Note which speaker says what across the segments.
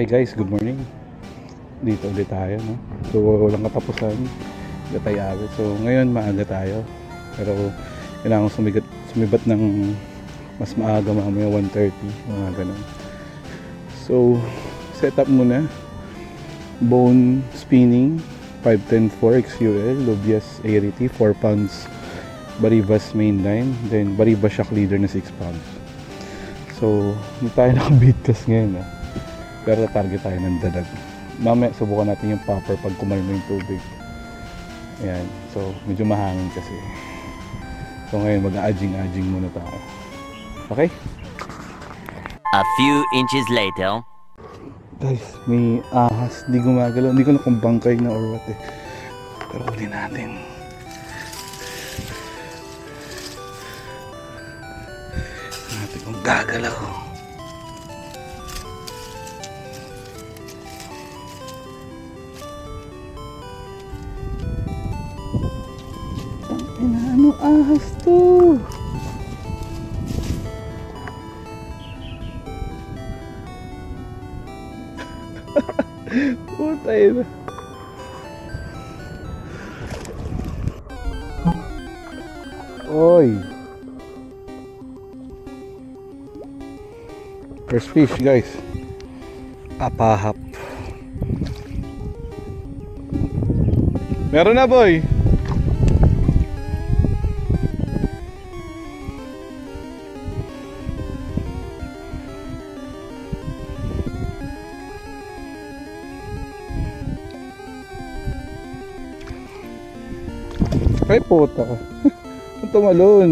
Speaker 1: Hi guys, good morning. Dito ulit tayo, no? So walang katapusan, hindi tayo abot. So ngayon maaga tayo, pero kailangan sumibat ng mas maaga, mamaya 1:30, mga ganun. So set up muna, bone spinning 510-4 XUL, Lubias Arity 4 pounds, Barivas mainline, then Barivas shock leader na 6 pounds. So hindi tayo naka-beat cast ngayon, pero target tayo ng dalag. Mamaya subukan natin yung popper pag kumalma yung tubig. Ayan, so medyo mahangin kasi. So ngayon mag-a-adjing muna tayo. Okay?
Speaker 2: A few inches later.
Speaker 1: Guys, may ahas, di gumagalaw. Hindi ko na kung bangkay na or what pero ulit natin. Natin kung gagalaw. Ano ahas to? Putay na. Oy. First fish guys. Apahap. Meron na boy. Ay puta ka. Ang tumalon.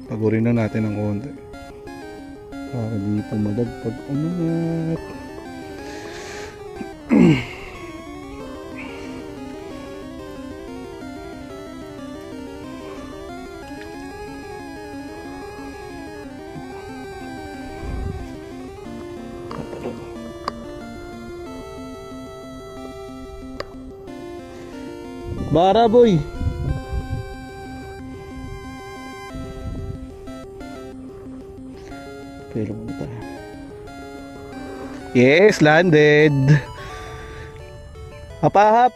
Speaker 1: Pagurin na natin ng konti para di pumalagpag umangat. Bara boy. Pero muna tayo. Yes, landed. Apahap.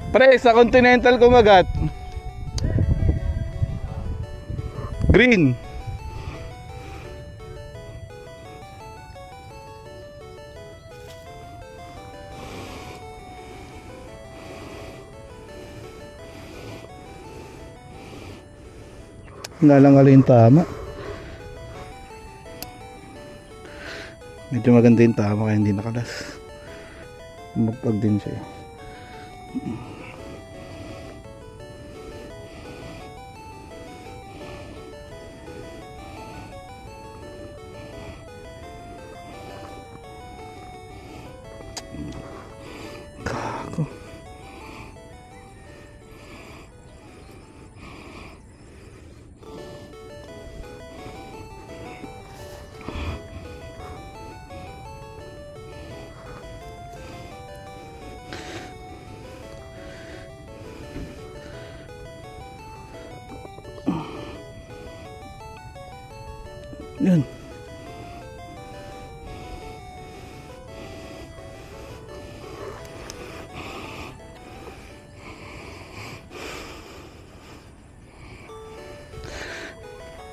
Speaker 1: Pre, sa Continental kumagat. Green. Nalangali yung tama. Medyo maganda yung tama kaya hindi nakalas. Magpag din siya. Gago. Yun.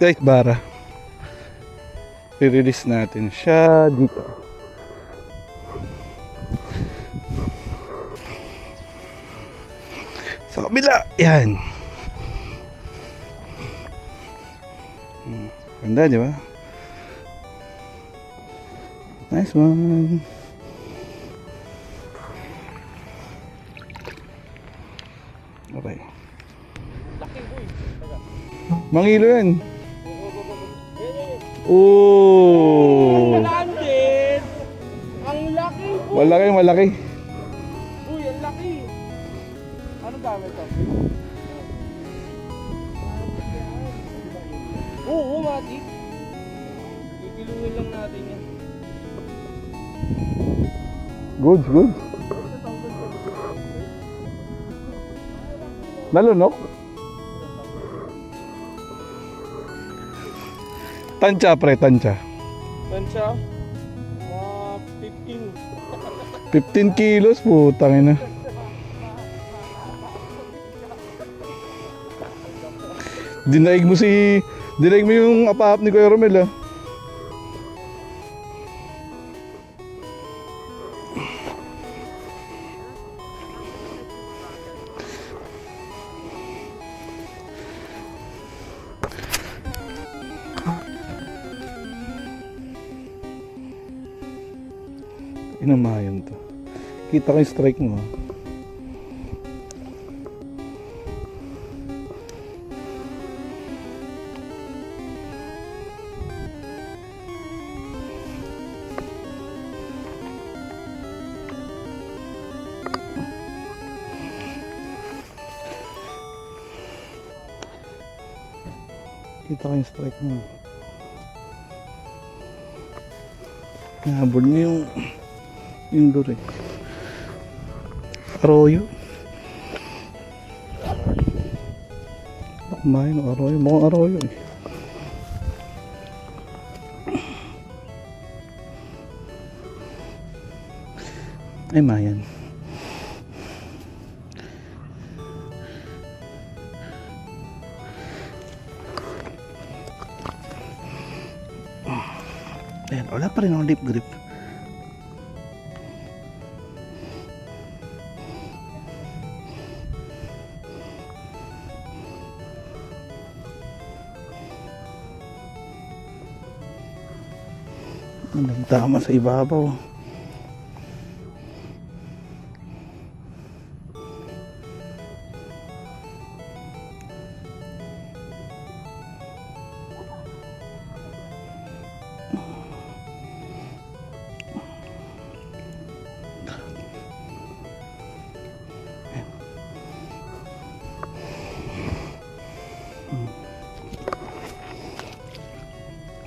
Speaker 1: Guys, bara. I-release natin siya dito. Sa kabila. Yan. Ganda, di ba? Nice one. Okay. Mangilo yan. Oh.
Speaker 3: Ang laki po.
Speaker 1: Malaki.
Speaker 3: Uy, ang laki. Ano gamit to? Oo, matik. Kikiluhin lang natin yan.
Speaker 1: Good. Nalunok? Tansya pre, tansya.
Speaker 3: Tansya? Mga
Speaker 1: 15
Speaker 3: 15.
Speaker 1: kilos, putang ina. Dinaig mo yung apa-up ni Kuya Romel ah. Inamayan to. Kita ko yung strike mo ah. Kita ko yung strike mo. Nahabol mo yung lure. Arroyo. Kumain ng arroyo. Mukhang arroyo eh. Ay mayan. Ayan, wala pa rin ang lip grip. Nagtama sa ibabaw.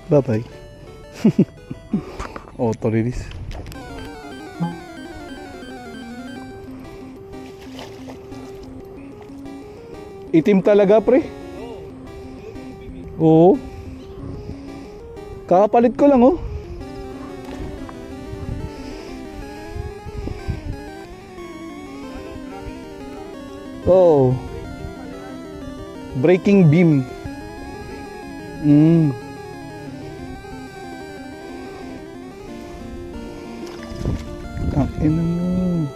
Speaker 1: Bye-bye. Auto release. Itim talaga pre. Oo. Kakapalit ko lang oh. Oh. Braking beam. Ina mo.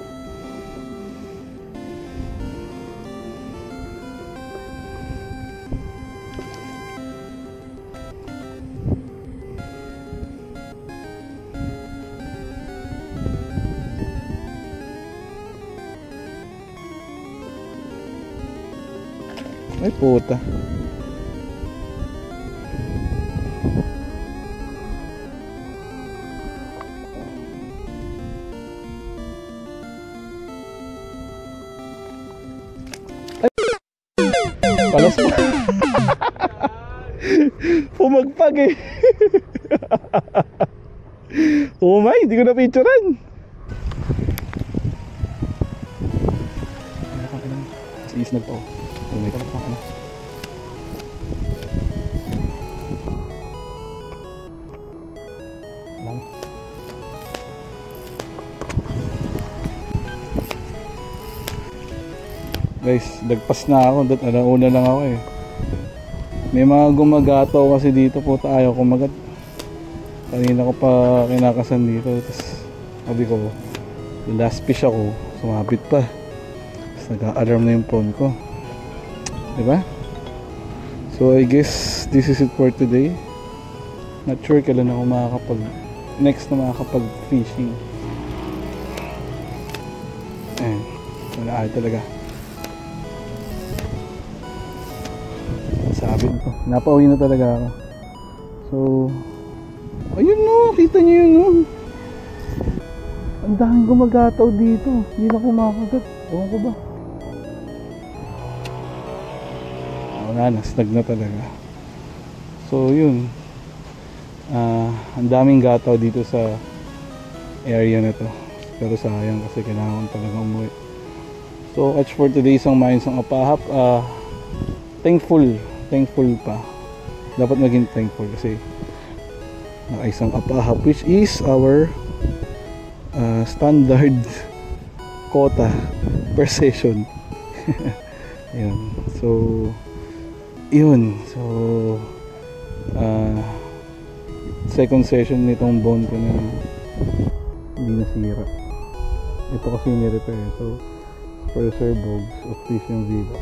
Speaker 1: Ay puta. Palas pa. Pumagpag eh. Umay, hindi ko na picturean. Mas isnag pa ako. Umay ka pa ako. Guys, lagpas na ako. Una lang ako eh. May mga gumagato kasi dito po. Ayaw kumagat. Kanina ko pa kinakasan dito. Tapos sabi ko, last fish ako. Sumabit pa. Tapos nag-alarm na yung phone ko. Diba? So I guess this is it for today. Not sure kailan ako next na makakapag fishing. Wala talaga. Sabi ko, napauwi na talaga ako. So, ayun no, kita nyo yun no. Ang daming gumagataw dito. Hindi na kumakagat. Ewan ko ba? Wala na, snag na talaga. So, yun. Ang daming gataw dito sa area na to. Pero sayang kasi kailangan talaga umuwi. So catch for today isang main isang apahap. Thankful pa. Dapat maging thankful kasi nakaisang apahap, which is our standard quota per session. Yun. So second session nitong bone ko na hindi nasira. Ito kasi ni-repair. So Sir Bogs of Fishing Villa,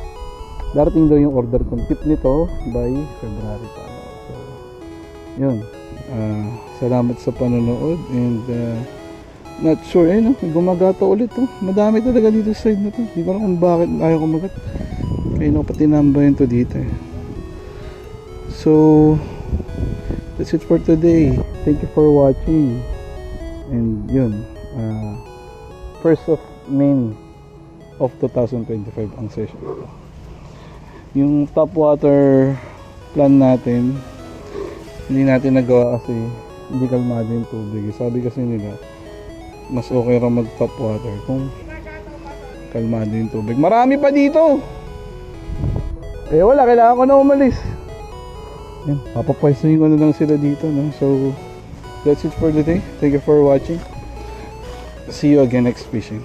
Speaker 1: darating daw yung order kong tip nito by February pa. So yun, salamat sa panonood, and not sure, no? Gumagata ulit to. Madami talaga dito sa side na to. Hindi ko alam kung bakit ayaw kumagat. Kaya no, pati nambayan to dito eh. So that's it for today. Thank you for watching. And yun, first of many of 2025 ang session. Yung top water plan natin, hindi natin nagawa kasi hindi kalmado yung tubig. Sabi kasi nila, mas okay raw mag top water kung kalmado yung tubig. Marami pa dito! Eh wala, kailangan ko na umalis. Yan, papapwestuhin ko na lang sila dito, no? So that's it for today. Thank you for watching. See you again next fishing.